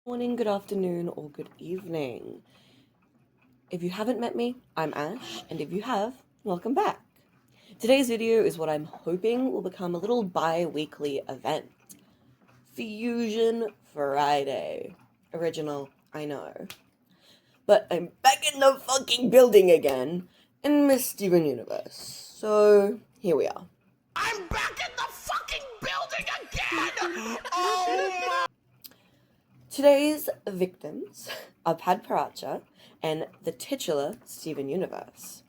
Morning, good afternoon, or good evening. If you haven't met me, I'm Ash, and if you have, welcome back. Today's video is what I'm hoping will become a little bi-weekly event. Fusion Friday. Original, I know. But I'm back in the fucking building again in Miss Steven Universe. So, here we are. I'm back in the fucking building again! Oh my! Today's victims are Padparadscha and the titular Steven Universe.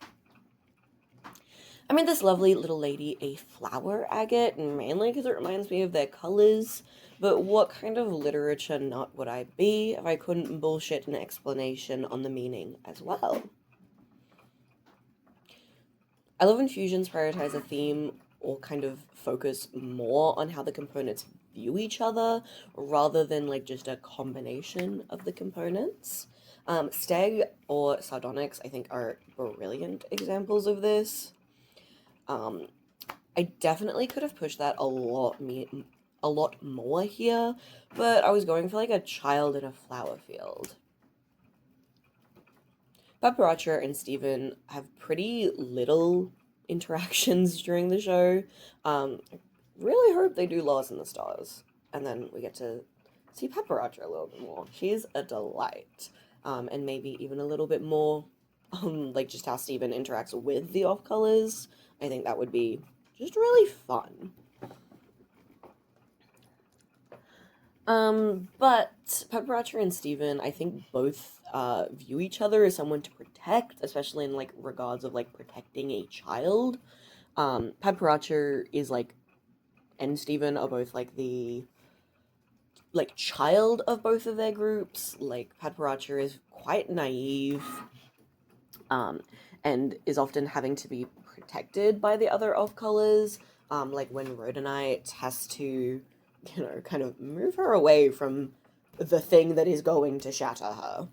I made this lovely little lady a flower agate, mainly because it reminds me of their colors, but what kind of literature nut would I be if I couldn't bullshit an explanation on the meaning as well? I love when fusions prioritize a theme or kind of focus more on how the components view each other rather than like just a combination of the components. Stag or sardonyx, I think, are brilliant examples of this. I definitely could have pushed that a lot more here, but I was going for like a child in a flower field. Padparadscha and Steven have pretty little interactions during the show. I really hope they do Lost in the Stars, and then we get to see Padparadscha a little bit more. She's a delight, and maybe even a little bit more, like just how Steven interacts with the off colors. I think that would be just really fun. But Padparadscha and Steven, I think both view each other as someone to protect, especially in like regards of like protecting a child. Padparadscha is like, and Steven are both like the like child of both of their groups. Like Padparadscha is quite naive, and is often having to be protected by the other off colors. Like when Rhodonite has to, kind of move her away from the thing that is going to shatter her.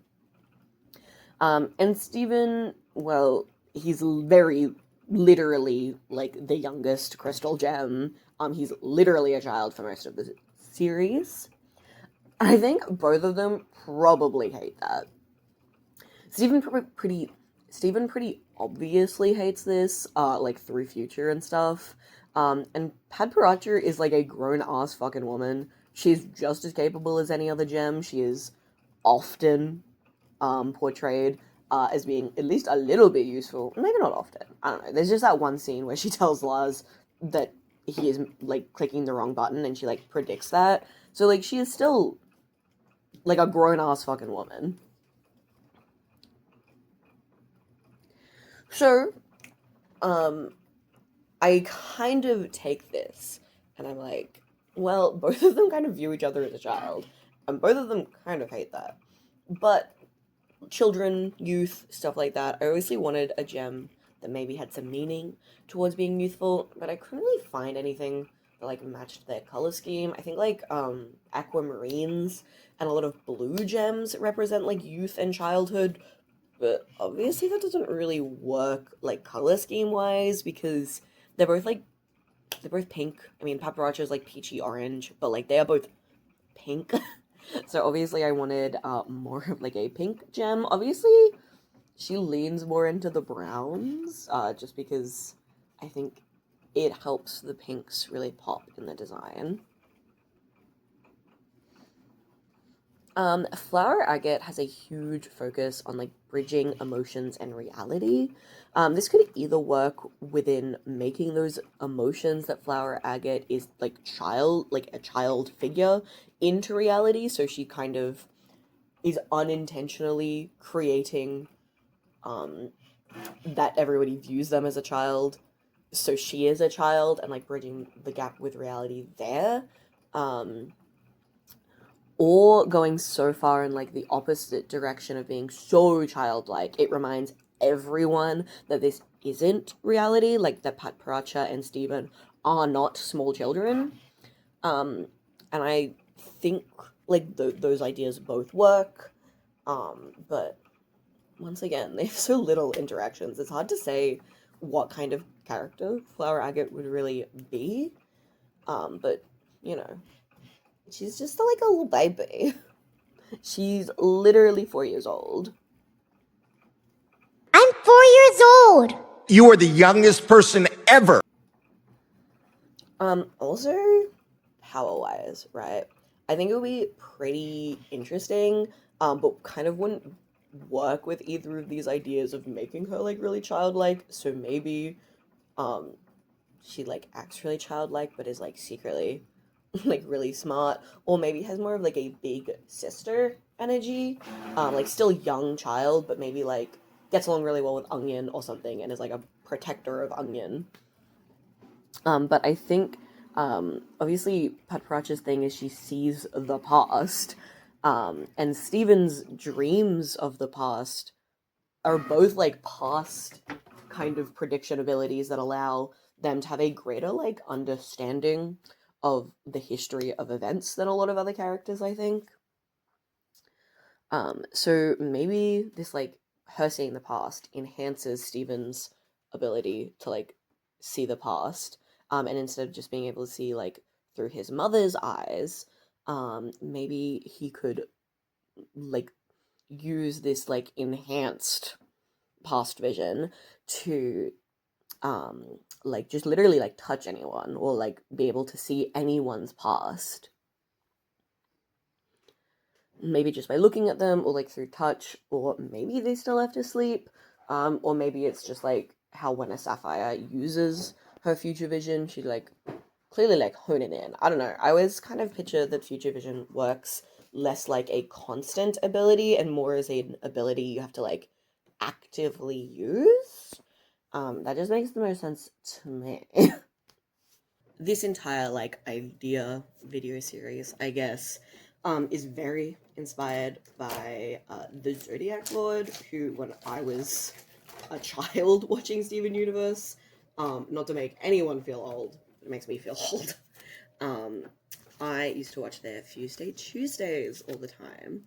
And Steven, well, he's very literally like the youngest crystal gem. He's literally a child for most of the series. I think both of them probably hate that. Steven pretty obviously hates this, like through Future and stuff. And Padparadscha is like a grown ass fucking woman. She's just as capable as any other gem. She is often portrayed as being at least a little bit useful. Maybe not often. I don't know. There's just that one scene where she tells Lars that he is like clicking the wrong button, and she like predicts that. So like she is still like a grown ass fucking woman. So, I kind of take this and I'm like, well, both of them kind of view each other as a child, and both of them kind of hate that. But children, youth, stuff like that, I obviously wanted a gem that maybe had some meaning towards being youthful, but I couldn't really find anything that like matched their color scheme. I think like aquamarines and a lot of blue gems represent like youth and childhood, but obviously that doesn't really work like color scheme wise because they're both like they're both pink. I mean, Paparazzo is like peachy orange, but like they are both pink. So obviously I wanted more of like a pink gem. Obviously she leans more into the browns, just because I think it helps the pinks really pop in the design. Flower Agate has a huge focus on like bridging emotions and reality. This could either work within making those emotions that Flower Agate is like a child figure into reality, so she kind of is unintentionally creating that everybody views them as a child, so she is a child and like bridging the gap with reality there. Um, or going so far in like the opposite direction of being so childlike, it reminds everyone that this isn't reality, like that Padparadscha and Steven are not small children. And I think like those ideas both work, but once again, they have so little interactions. It's hard to say what kind of character Flower Agate would really be. But you know, she's just like a little baby. She's literally 4 years old. I'm 4 years old. You are the youngest person ever. Also, power-wise, right? I think it would be pretty interesting, but kind of wouldn't work with either of these ideas of making her, like, really childlike. So maybe, um, she, like, acts really childlike, but is, like, secretly, like, really smart. Or maybe has more of, like, a big sister energy. Like, still young child, but maybe, like, gets along really well with Onion or something and is, like, a protector of Onion. But I think, obviously, Padparadscha's thing is she sees the past, and Steven's dreams of the past are both like past kind of prediction abilities that allow them to have a greater like understanding of the history of events than a lot of other characters, I think. So maybe this like her seeing the past enhances Steven's ability to like see the past. And instead of just being able to see like through his mother's eyes, maybe he could like use this like enhanced past vision to like just literally like touch anyone or like be able to see anyone's past, maybe just by looking at them or like through touch, or maybe they still have to sleep, or maybe it's just like how when a Sapphire uses her future vision, she like clearly like hone it in. I don't know, I always kind of picture that future vision works less like a constant ability and more as an ability you have to like actively use. That just makes the most sense to me. This entire like idea video series, I guess, is very inspired by the Zodiac Lord, who when I was a child watching Steven Universe, not to make anyone feel old, it makes me feel old. I used to watch their Tuesday Tuesdays all the time.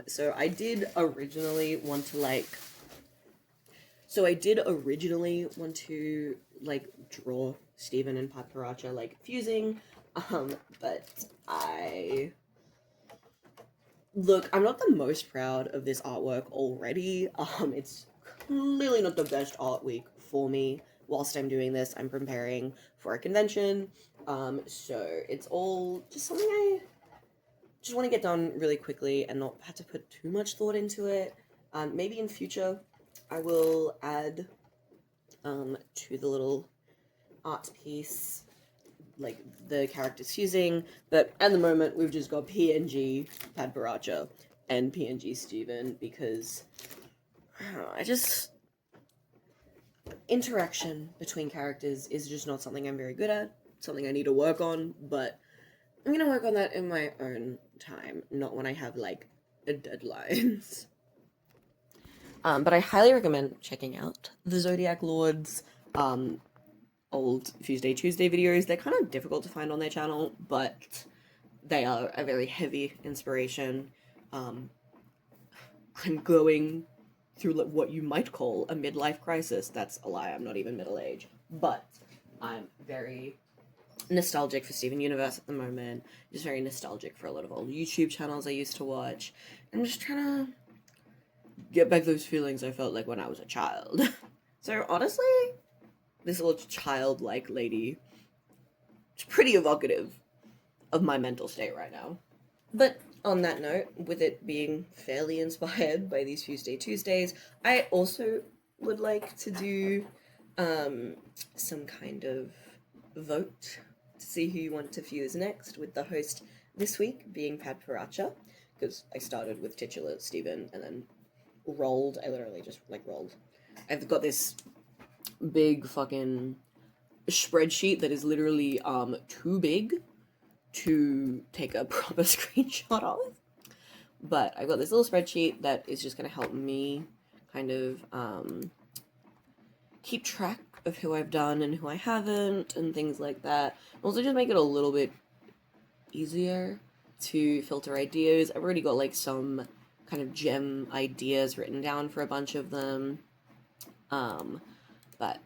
So I did originally want to like draw Steven and Padparadscha like fusing, but I'm not the most proud of this artwork already. It's clearly not the best art week for me. Whilst I'm doing this, I'm preparing for a convention, so it's all just something I just want to get done really quickly and not have to put too much thought into it. Maybe in future I will add to the little art piece like the characters fusing, but at the moment we've just got PNG Padparadscha and PNG Steven because I just interaction between characters is just not something I'm very good at, something I need to work on, but I'm gonna work on that in my own time, not when I have like deadlines. But I highly recommend checking out the Zodiac Lord's old Tuesday videos. They're kind of difficult to find on their channel, but they are a very heavy inspiration. I'm going through what you might call a midlife crisis. That's a lie, I'm not even middle-aged. But I'm very nostalgic for Steven Universe at the moment. Just very nostalgic for a lot of old YouTube channels I used to watch. I'm just trying to get back those feelings I felt like when I was a child. So honestly, this little childlike lady is pretty evocative of my mental state right now. But on that note, with it being fairly inspired by these Tuesdays, I also would like to do some kind of vote to see who you want to fuse next, with the host this week being Padparadscha, because I started with titular Steven and then rolled. I literally just like rolled. I've got this big fucking spreadsheet that is literally too big to take a proper screenshot of. But I've got this little spreadsheet that is just going to help me kind of keep track of who I've done and who I haven't and things like that. Also just make it a little bit easier to filter ideas. I've already got like some kind of gem ideas written down for a bunch of them. But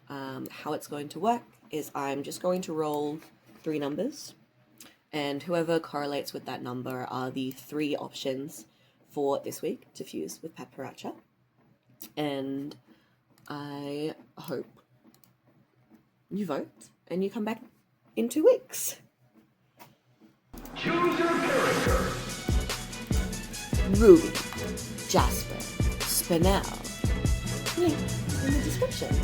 how it's going to work is I'm just going to roll 3 numbers. And whoever correlates with that number are the 3 options for this week to fuse with Padparadscha. And I hope you vote and you come back in 2 weeks. Choose your character. Ruby, Jasper, Spinel. Link in the description.